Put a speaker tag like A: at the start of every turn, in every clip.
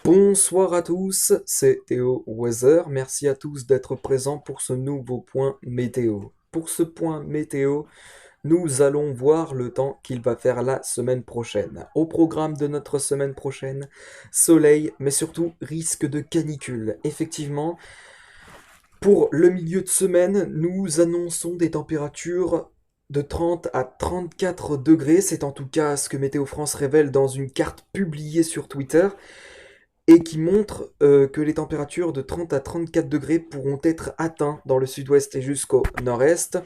A: Bonsoir à tous, c'est Théo Weather. Merci à tous d'être présents pour ce nouveau point météo. Pour ce point météo, nous allons voir le temps qu'il va faire la semaine prochaine. Au programme de notre semaine prochaine, soleil, mais surtout risque de canicule. Effectivement, pour le milieu de semaine, nous annonçons des températures de 30 à 34 degrés. C'est en tout cas ce que Météo France révèle dans une carte publiée sur Twitter et qui montre que les températures de 30 à 34 degrés pourront être atteintes dans le sud-ouest et jusqu'au nord-est.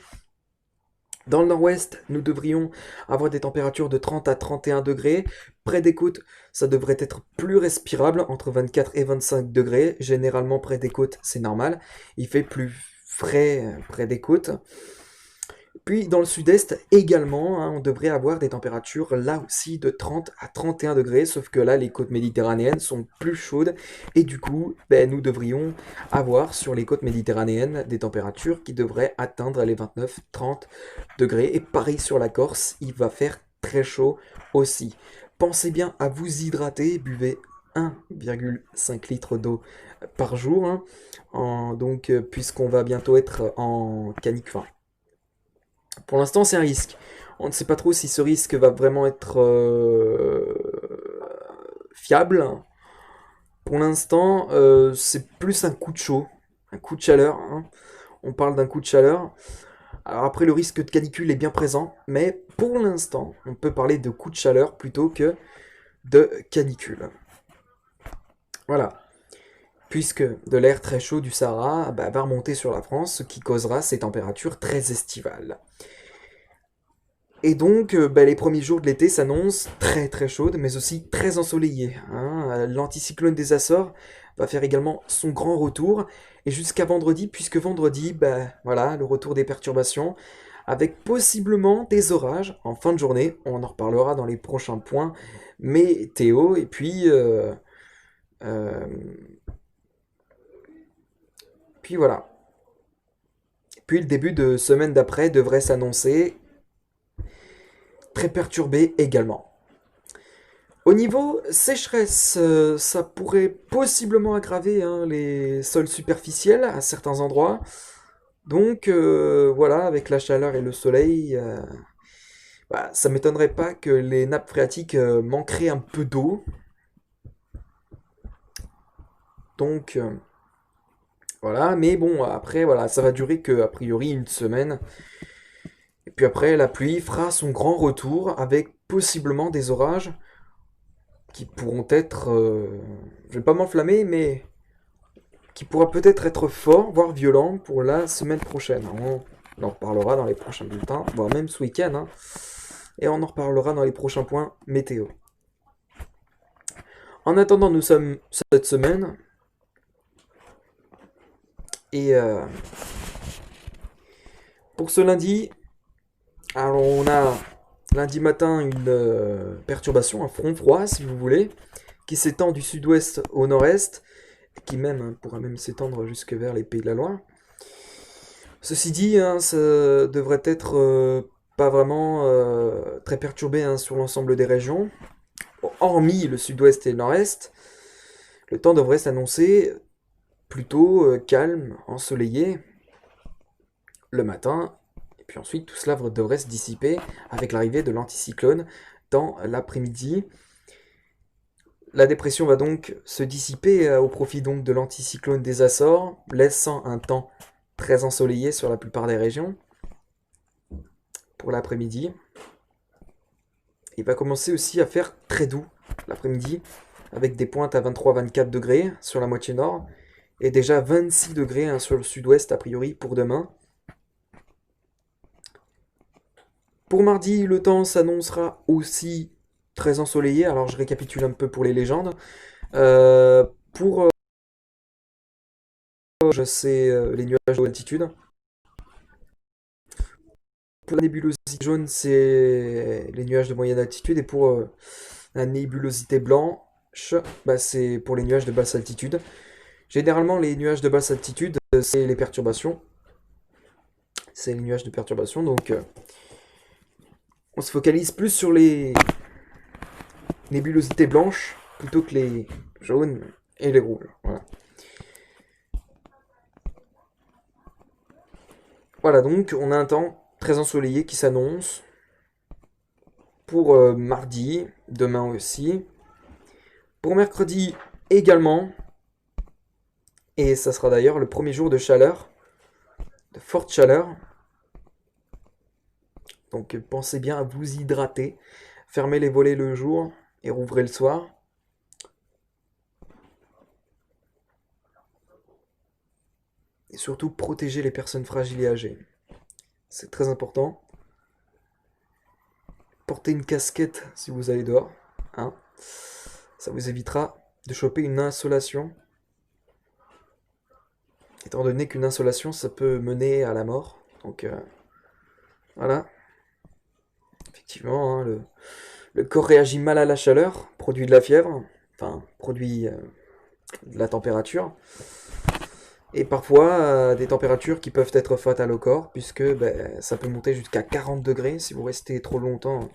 A: Dans le nord-ouest, nous devrions avoir des températures de 30 à 31 degrés. Près des côtes, ça devrait être plus respirable, entre 24 et 25 degrés. Généralement, près des côtes, c'est normal. Il fait plus frais près des côtes. Puis dans le sud-est également, hein, on devrait avoir des températures là aussi de 30 à 31 degrés, sauf que là les côtes méditerranéennes sont plus chaudes et du coup ben, nous devrions avoir sur les côtes méditerranéennes des températures qui devraient atteindre les 29-30 degrés. Et pareil sur la Corse, il va faire très chaud aussi. Pensez bien à vous hydrater, buvez 1,5 litre d'eau par jour, hein, donc puisqu'on va bientôt être en canicule. Pour l'instant, c'est un risque. On ne sait pas trop si ce risque va vraiment être fiable. Pour l'instant, c'est plus un coup de chaud, un coup de chaleur, hein. On parle d'un coup de chaleur. Alors après, le risque de canicule est bien présent, mais pour l'instant, on peut parler de coup de chaleur plutôt que de canicule. Voilà. Puisque de l'air très chaud du Sahara bah, va remonter sur la France, ce qui causera ces températures très estivales. Et donc, bah, les premiers jours de l'été s'annoncent très très chaudes, mais aussi très ensoleillées, hein. L'anticyclone des Açores va faire également son grand retour, et jusqu'à vendredi, puisque vendredi, bah, voilà, le retour des perturbations, avec possiblement des orages en fin de journée. On en reparlera dans les prochains points météo, et euh, puis voilà. Puis le début de semaine d'après devrait s'annoncer très perturbé également. Au niveau sécheresse, ça pourrait possiblement aggraver hein, les sols superficiels à certains endroits. Donc voilà, avec la chaleur et le soleil, bah, ça m'étonnerait pas que les nappes phréatiques manqueraient un peu d'eau. Donc voilà, mais bon, après, voilà, ça va durer que a priori une semaine. Et puis après, la pluie fera son grand retour avec possiblement des orages qui pourront être, je vais pas m'enflammer, mais qui pourra peut-être être fort, voire violent pour la semaine prochaine. On en reparlera dans les prochains bulletins, voire même ce week-end, hein. Et on en reparlera dans les prochains points météo. En attendant, nous sommes cette semaine, et pour ce lundi, alors on a lundi matin une perturbation, un front froid si vous voulez, qui s'étend du sud-ouest au nord-est, qui même pourra même s'étendre jusque vers les Pays de la Loire. Ceci dit, hein, ça devrait être pas vraiment très perturbé hein, sur l'ensemble des régions. Hormis le sud-ouest et le nord-est, le temps devrait s'annoncer plutôt calme, ensoleillé le matin. Et puis ensuite, tout cela devrait se dissiper avec l'arrivée de l'anticyclone dans l'après-midi. La dépression va donc se dissiper au profit donc de l'anticyclone des Açores, laissant un temps très ensoleillé sur la plupart des régions pour l'après-midi. Il va commencer aussi à faire très doux l'après-midi, avec des pointes à 23-24 degrés sur la moitié nord, et déjà 26 degrés hein, sur le sud-ouest a priori pour demain. Pour mardi, le temps s'annoncera aussi très ensoleillé, alors je récapitule un peu pour les légendes. Pour c'est les nuages d'altitude. Pour la nébulosité jaune, c'est les nuages de moyenne altitude. Et pour la nébulosité blanche, bah, c'est pour les nuages de basse altitude. Généralement, les nuages de basse altitude, c'est les perturbations. C'est les nuages de perturbation. Donc, on se focalise plus sur les nébulosités blanches plutôt que les jaunes et les rouges. Voilà. Voilà, donc on a un temps très ensoleillé qui s'annonce pour mardi, demain aussi, pour mercredi également, et ça sera d'ailleurs le premier jour de chaleur, de forte chaleur. Donc pensez bien à vous hydrater, fermez les volets le jour et rouvrez le soir. Et surtout protégez les personnes fragiles et âgées. C'est très important. Portez une casquette si vous allez dehors, hein. Ça vous évitera de choper une insolation, étant donné qu'une insolation, ça peut mener à la mort. Donc voilà, effectivement, hein, le corps réagit mal à la chaleur, produit de la fièvre, enfin, produit de la température, et parfois des températures qui peuvent être fatales au corps, puisque ben, ça peut monter jusqu'à 40 degrés si vous restez trop longtemps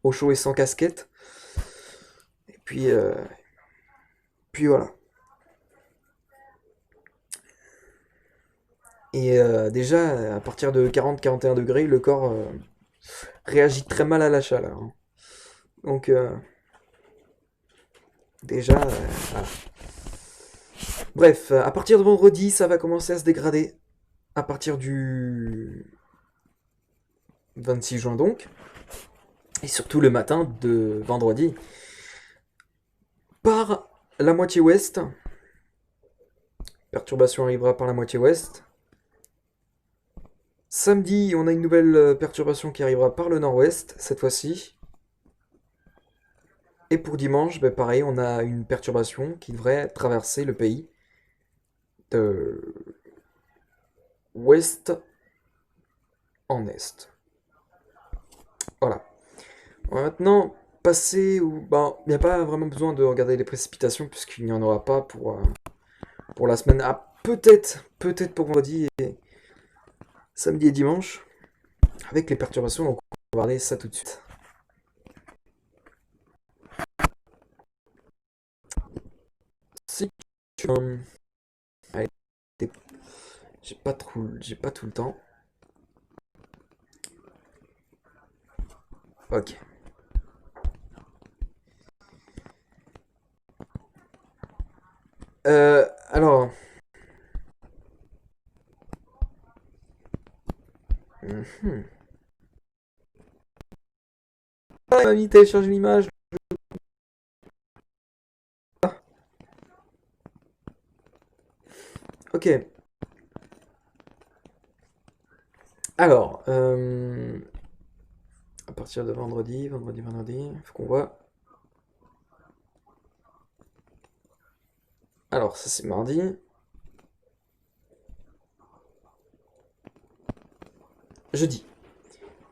A: au chaud et sans casquette. Et puis voilà. Et déjà, à partir de 40-41 degrés, le corps réagit très mal à la chaleur, hein. Donc déjà, voilà. Bref, à partir de vendredi, ça va commencer à se dégrader. À partir du 26 juin donc. Et surtout le matin de vendredi. Par la moitié ouest. Perturbation arrivera par la moitié ouest. Samedi, on a une nouvelle perturbation qui arrivera par le nord-ouest, cette fois-ci. Et pour dimanche, ben pareil, on a une perturbation qui devrait traverser le pays de ouest en est. Voilà. On va maintenant passer où ben, il n'y a pas vraiment besoin de regarder les précipitations puisqu'il n'y en aura pas pour la semaine. Ah, peut-être pour vendredi et samedi et dimanche avec les perturbations. Donc on va regarder ça tout de suite. Si tu allez, j'ai pas tout le temps. Ok. Alors. Mhm. Ah, il m'a mis télécharger l'image. Ok. Alors, à partir de vendredi, faut qu'on voit. Alors, ça c'est mardi. Jeudi.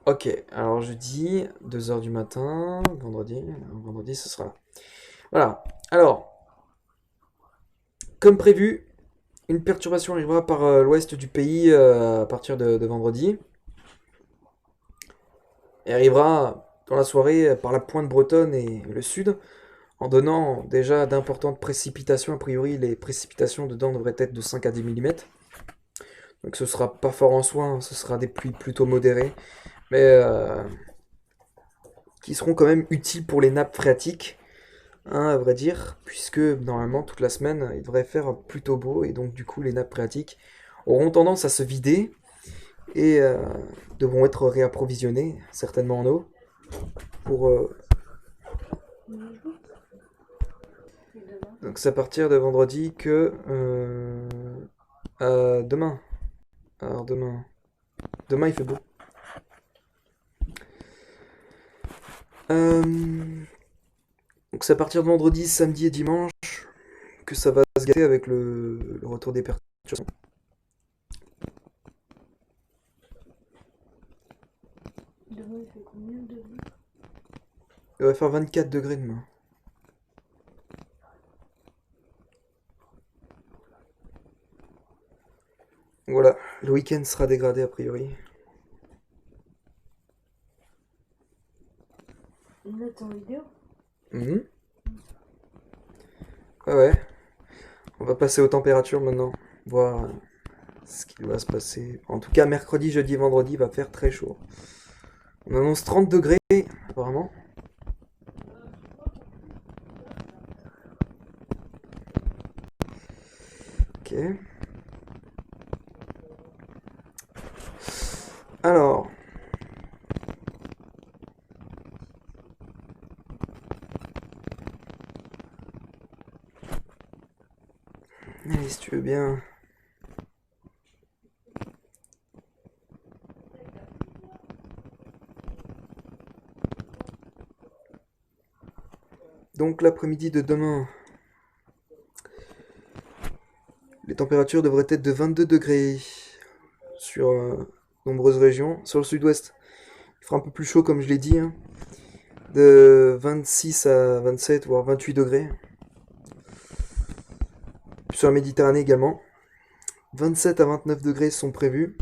A: Ok, alors jeudi, 2 heures du matin, vendredi ce sera là. Voilà, alors, comme prévu, une perturbation arrivera par l'ouest du pays à partir de vendredi. Et arrivera dans la soirée par la pointe bretonne et le sud, en donnant déjà d'importantes précipitations. A priori, les précipitations dedans devraient être de 5 à 10 mm. Donc ce sera pas fort en soi, hein, ce sera des pluies plutôt modérées, mais qui seront quand même utiles pour les nappes phréatiques, hein, à vrai dire, puisque normalement toute la semaine il devrait faire plutôt beau, et donc du coup les nappes phréatiques auront tendance à se vider et devront être réapprovisionnées, certainement en eau, pour... donc c'est à partir de vendredi que... demain. Alors demain il fait beau. Euh, donc c'est à partir de vendredi, samedi et dimanche que ça va se gâter avec le retour des perturbations.
B: Demain, il fait combien de degrés?
A: Il va faire 24 degrés demain. Voilà, le week-end sera dégradé a priori.
B: Là, t'es en vidéo?
A: Mhm. Ouais. On va passer aux températures maintenant. Voir ce qui va se passer. En tout cas, mercredi, jeudi, vendredi va faire très chaud. On annonce 30 degrés, apparemment. Ok. Alors. Allez, si tu veux bien. Donc l'après-midi de demain, les températures devraient être de 22 degrés sur nombreuses régions. Sur le sud-ouest, il fera un peu plus chaud comme je l'ai dit, hein, de 26 à 27 voire 28 degrés. Sur la Méditerranée également, 27 à 29 degrés sont prévus,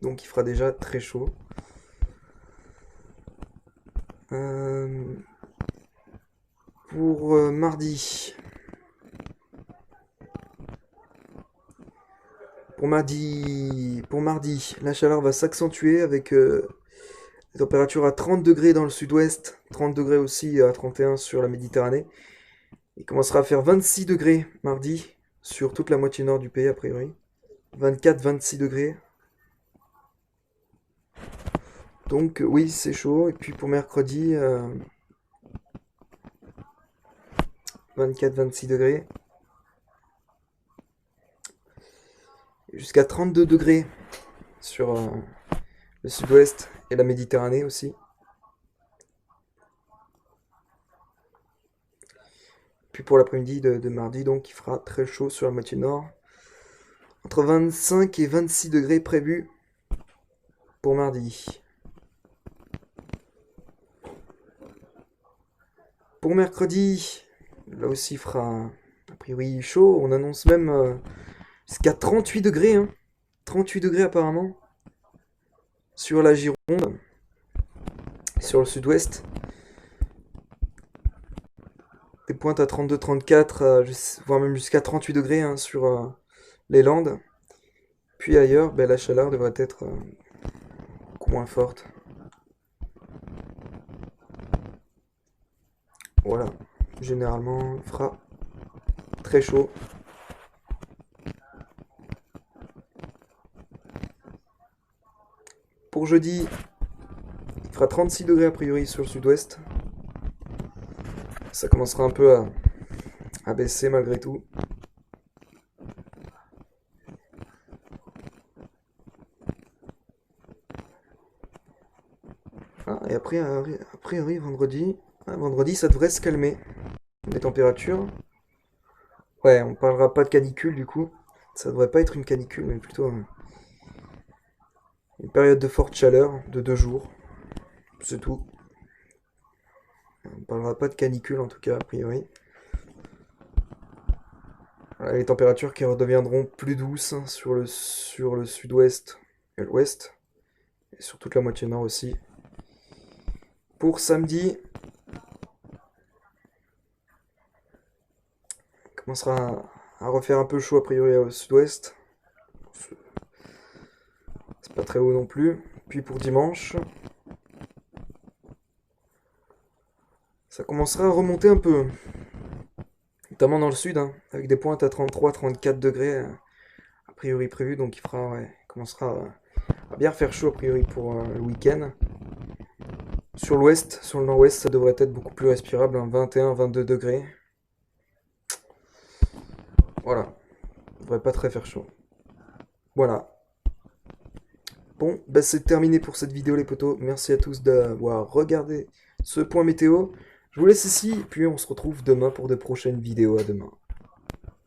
A: donc il fera déjà très chaud. Pour mardi. Pour mardi, la chaleur va s'accentuer avec les températures à 30 degrés dans le sud-ouest, 30 degrés aussi à 31 sur la Méditerranée. Il commencera à faire 26 degrés mardi sur toute la moitié nord du pays a priori. 24-26 degrés. Donc oui, c'est chaud. Et puis pour mercredi, 24-26 degrés. Jusqu'à 32 degrés sur le sud-ouest et la Méditerranée aussi. Puis pour l'après-midi de mardi, donc il fera très chaud sur la moitié nord. Entre 25 et 26 degrés prévus pour mardi. Pour mercredi, là aussi il fera a priori chaud. On annonce même jusqu'à 38 degrés. Hein. 38 degrés apparemment. Sur la Gironde. Sur le sud-ouest. Des pointes à 32-34, voire même jusqu'à 38 degrés hein, sur les Landes. Puis ailleurs, ben, la chaleur devrait être beaucoup moins forte. Voilà, généralement, il fera très chaud. Pour jeudi, il fera 36 degrés a priori sur le sud-ouest. Ça commencera un peu à baisser malgré tout. Ah, et après, a priori, vendredi, ça devrait se calmer. Les températures. Ouais, on parlera pas de canicule du coup. Ça devrait pas être une canicule, mais plutôt une période de forte chaleur de 2 jours. C'est tout. On parlera pas de canicule en tout cas, a priori. Voilà, les températures qui redeviendront plus douces hein, sur le sud-ouest et l'ouest. Et sur toute la moitié nord aussi. Pour samedi, il commencera à refaire un peu chaud a priori au sud-ouest. C'est pas très haut non plus. Puis pour dimanche, ça commencera à remonter un peu. Notamment dans le sud, hein, avec des pointes à 33-34 degrés a priori prévu. Donc il commencera à bien faire chaud a priori pour le week-end. Sur l'ouest, sur le nord-ouest, ça devrait être beaucoup plus respirable, hein, 21-22 degrés. Voilà, ça devrait pas très faire chaud. Voilà. Bon, bah c'est terminé pour cette vidéo les potos. Merci à tous d'avoir regardé ce point météo. Je vous laisse ici, puis on se retrouve demain pour de prochaines vidéos. À demain.